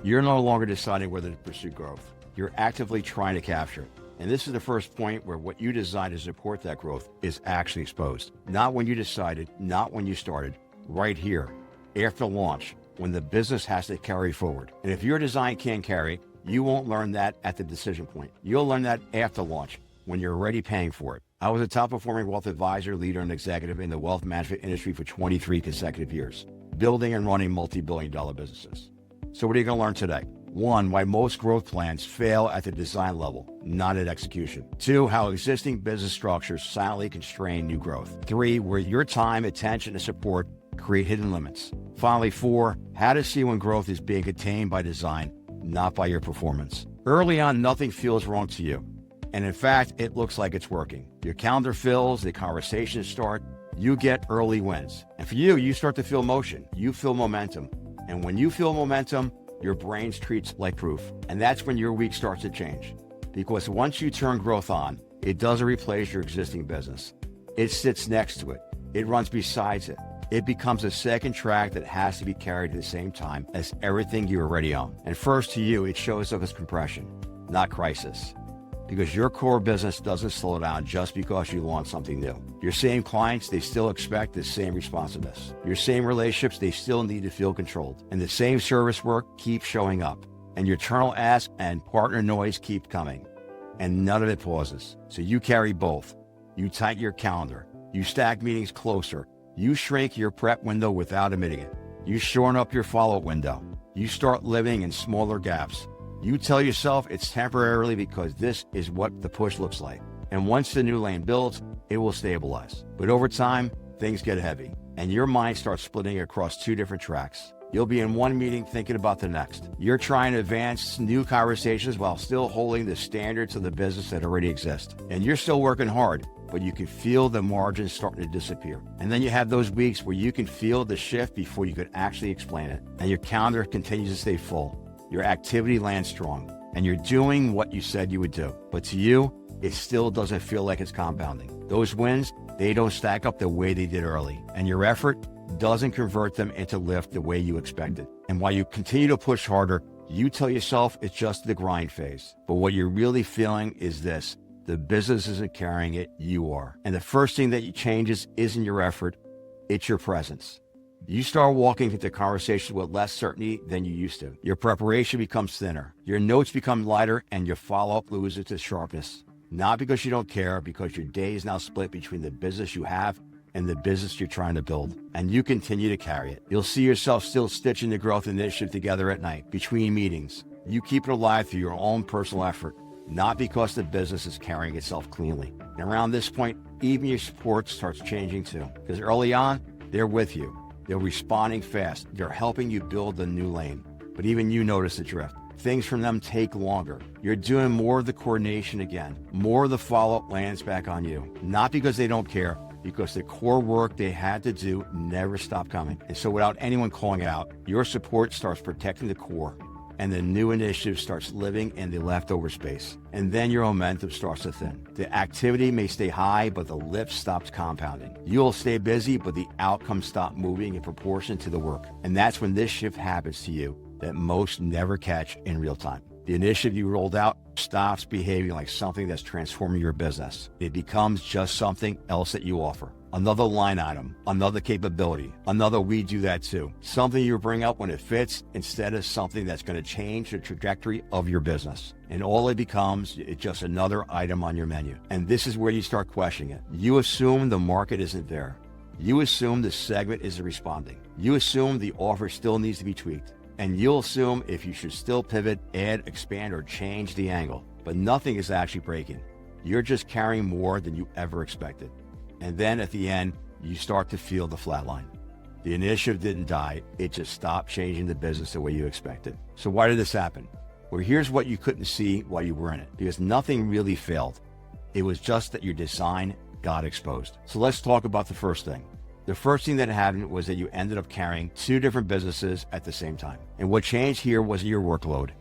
You're no longer deciding whether to pursue growth. You're actively trying to capture it. And this is the first point where what you designed to support that growth is actually exposed. Not when you decided, not when you started, right here, after launch, when the business has to carry forward. And if your design can't carry, you won't learn that at the decision point. You'll learn that after launch, when you're already paying for it. I was a top performing wealth advisor, leader, and executive in the wealth management industry for 23 consecutive years, building and running multi-billion-dollar businesses. So what are you going to learn today? 1, why most growth plans fail at the design level, not at execution. 2, how existing business structures silently constrain new growth. 3, where your time, attention, and support create hidden limits. Finally, 4, how to see when growth is being contained by design, not by your performance. Early on, nothing feels wrong to you. And in fact, it looks like it's working. Your calendar fills, the conversations start, you get early wins. And for you, you start to feel motion, you feel momentum. And when you feel momentum, your brain treats like proof. And that's when your week starts to change. Because once you turn growth on, it doesn't replace your existing business. It sits next to it. It runs besides it. It becomes a second track that has to be carried at the same time as everything you already own. And first to you, it shows up as compression, not crisis. Because your core business doesn't slow down just because you launch something new. Your same clients, they still expect the same responsiveness. Your same relationships, they still need to feel controlled. And the same service work keeps showing up. And your internal ask and partner noise keep coming. And none of it pauses. So you carry both. You tighten your calendar. You stack meetings closer. You shrink your prep window without admitting it. You shorten up your follow-up window. You start living in smaller gaps. You tell yourself it's temporarily because this is what the push looks like. And once the new lane builds, it will stabilize. But over time, things get heavy, and your mind starts splitting across 2 different tracks. You'll be in one meeting thinking about the next. You're trying to advance new conversations while still holding the standards of the business that already exist. And you're still working hard, but you can feel the margins starting to disappear. And then you have those weeks where you can feel the shift before you could actually explain it. And your calendar continues to stay full. Your activity lands strong, and you're doing what you said you would do. But to you, it still doesn't feel like it's compounding. Those wins, they don't stack up the way they did early, and your effort doesn't convert them into lift the way you expected. And while you continue to push harder, you tell yourself it's just the grind phase. But what you're really feeling is this: the business isn't carrying it, you are. And the first thing that changes isn't your effort, it's your presence. You start walking into conversations with less certainty than you used to. Your preparation becomes thinner. Your notes become lighter, and your follow-up loses its sharpness. Not because you don't care, because your day is now split between the business you have and the business you're trying to build. And you continue to carry it. You'll see yourself still stitching the growth initiative together at night, between meetings. You keep it alive through your own personal effort, not because the business is carrying itself cleanly. And around this point, even your support starts changing too. Because early on, they're with you. They're responding fast. They're helping you build the new lane. But even you notice the drift. Things from them take longer. You're doing more of the coordination again. More of the follow-up lands back on you. Not because they don't care, because the core work they had to do never stopped coming. And so without anyone calling it out, your support starts protecting the core, and the new initiative starts living in the leftover space. And then your momentum starts to thin. The activity may stay high, but the lift stops compounding. You'll stay busy, but the outcomes stop moving in proportion to the work. And that's when this shift happens to you that most never catch in real time. The initiative you rolled out stops behaving like something that's transforming your business. It becomes just something else that you offer. Another line item, another capability, another we do that too. Something you bring up when it fits instead of something that's going to change the trajectory of your business. And all it becomes is just another item on your menu. And this is where you start questioning it. You assume the market isn't there. You assume the segment isn't responding. You assume the offer still needs to be tweaked. And you'll assume if you should still pivot, add, expand, or change the angle. But nothing is actually breaking. You're just carrying more than you ever expected. And then at the end, you start to feel the flat line. The initiative didn't die, it just stopped changing the business the way you expected. So why did this happen? Well, here's what you couldn't see while you were in it, because nothing really failed. It was just that your design got exposed. So let's talk about the first thing. The first thing that happened was that you ended up carrying 2 different businesses at the same time. And what changed here wasn't your workload,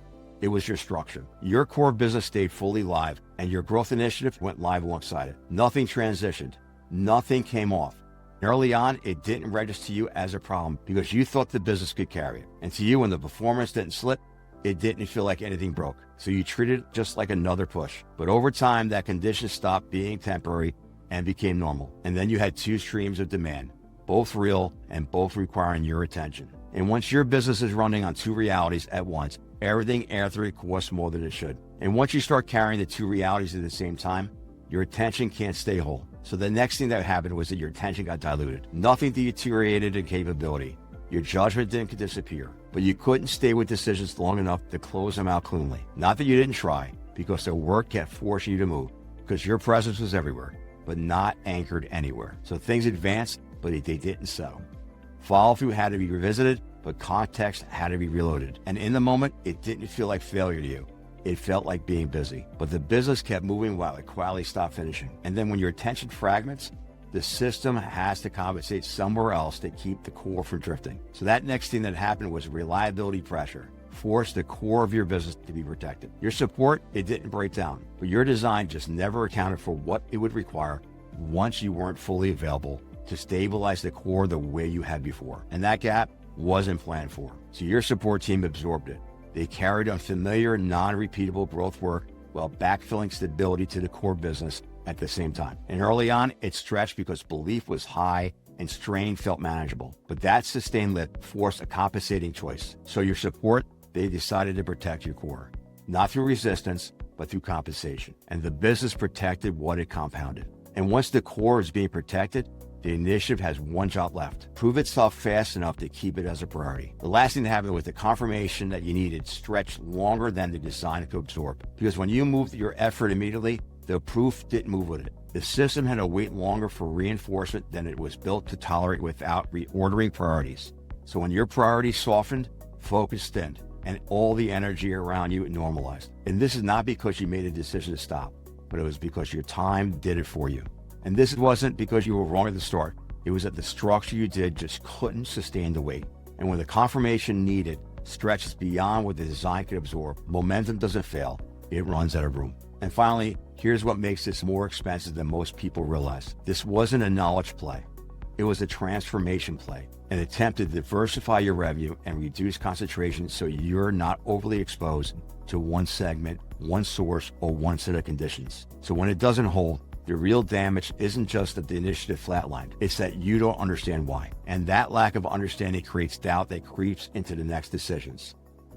it was your structure. Your core business stayed fully live, and your growth initiative went live alongside it. Nothing transitioned. Nothing came off. Early on, it didn't register to you as a problem because you thought the business could carry it. And to you, when the performance didn't slip, it didn't feel like anything broke. So you treated it just like another push. But over time, that condition stopped being temporary and became normal. And then you had two streams of demand, both real and both requiring your attention. And once your business is running on two realities at once, everything after it costs more than it should. And once you start carrying the two realities at the same time, your attention can't stay whole. So the next thing that happened was that your attention got diluted. Nothing deteriorated in capability. Your judgment didn't disappear, but you couldn't stay with decisions long enough to close them out cleanly. Not that you didn't try, because the work kept forcing you to move, because your presence was everywhere, but not anchored anywhere. So things advanced, but they didn't settle. Follow-through had to be revisited, but context had to be reloaded. And in the moment, it didn't feel like failure to you. It felt like being busy, but the business kept moving while the quality stopped finishing. And then when your attention fragments, the system has to compensate somewhere else to keep the core from drifting. So that next thing that happened was reliability pressure, forced the core of your business to be protected. Your support, it didn't break down, but your design just never accounted for what it would require once you weren't fully available to stabilize the core the way you had before. And that gap wasn't planned for. So your support team absorbed it. They carried on familiar, non-repeatable growth work while backfilling stability to the core business at the same time. And early on, it stretched because belief was high and strain felt manageable. But that sustained lift forced a compensating choice. So your support, they decided to protect your core, not through resistance, but through compensation. And the business protected what it compounded. And once the core is being protected, the initiative has one job left: prove itself fast enough to keep it as a priority. The last thing that happened was the confirmation that you needed stretched longer than the design could absorb. Because when you moved your effort immediately, the proof didn't move with it. The system had to wait longer for reinforcement than it was built to tolerate without reordering priorities. So when your priorities softened, focus thinned, and all the energy around you normalized. And this is not because you made a decision to stop, but it was because your time did it for you. And this wasn't because you were wrong at the start. It was that the structure you did just couldn't sustain the weight. And when the confirmation needed stretches beyond what the design could absorb, momentum doesn't fail, it runs out of room. And finally, here's what makes this more expensive than most people realize. This wasn't a knowledge play. It was a transformation play, an attempt to diversify your revenue and reduce concentration so you're not overly exposed to one segment, one source, or one set of conditions. So when it doesn't hold, the real damage isn't just that the initiative flatlined, it's that you don't understand why. And that lack of understanding creates doubt that creeps into the next decisions.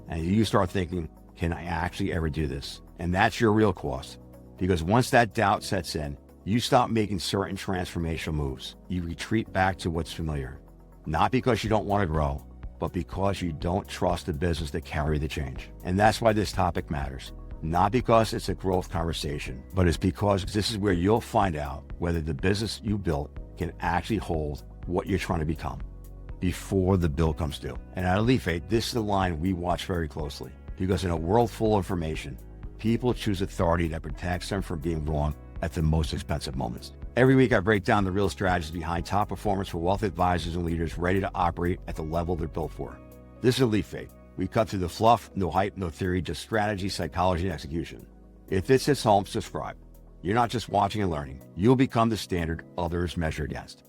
And you start thinking, can I actually ever do this? And that's your real cost. Because once that doubt sets in, you stop making certain transformational moves. You retreat back to what's familiar. Not because you don't want to grow, but because you don't trust the business to carry the change. And that's why this topic matters. Not because it's a growth conversation, but it's because this is where you'll find out whether the business you built can actually hold what you're trying to become before the bill comes due. And at EliteVate, this is the line we watch very closely, because in a world full of information, people choose authority that protects them from being wrong at the most expensive moments. Every week, I break down the real strategies behind top performance for wealth advisors and leaders ready to operate at the level they're built for. This is EliteVate. We cut through the fluff, no hype, no theory, just strategy, psychology, and execution. If this hits home, subscribe. You're not just watching and learning. You'll become the standard others measure against.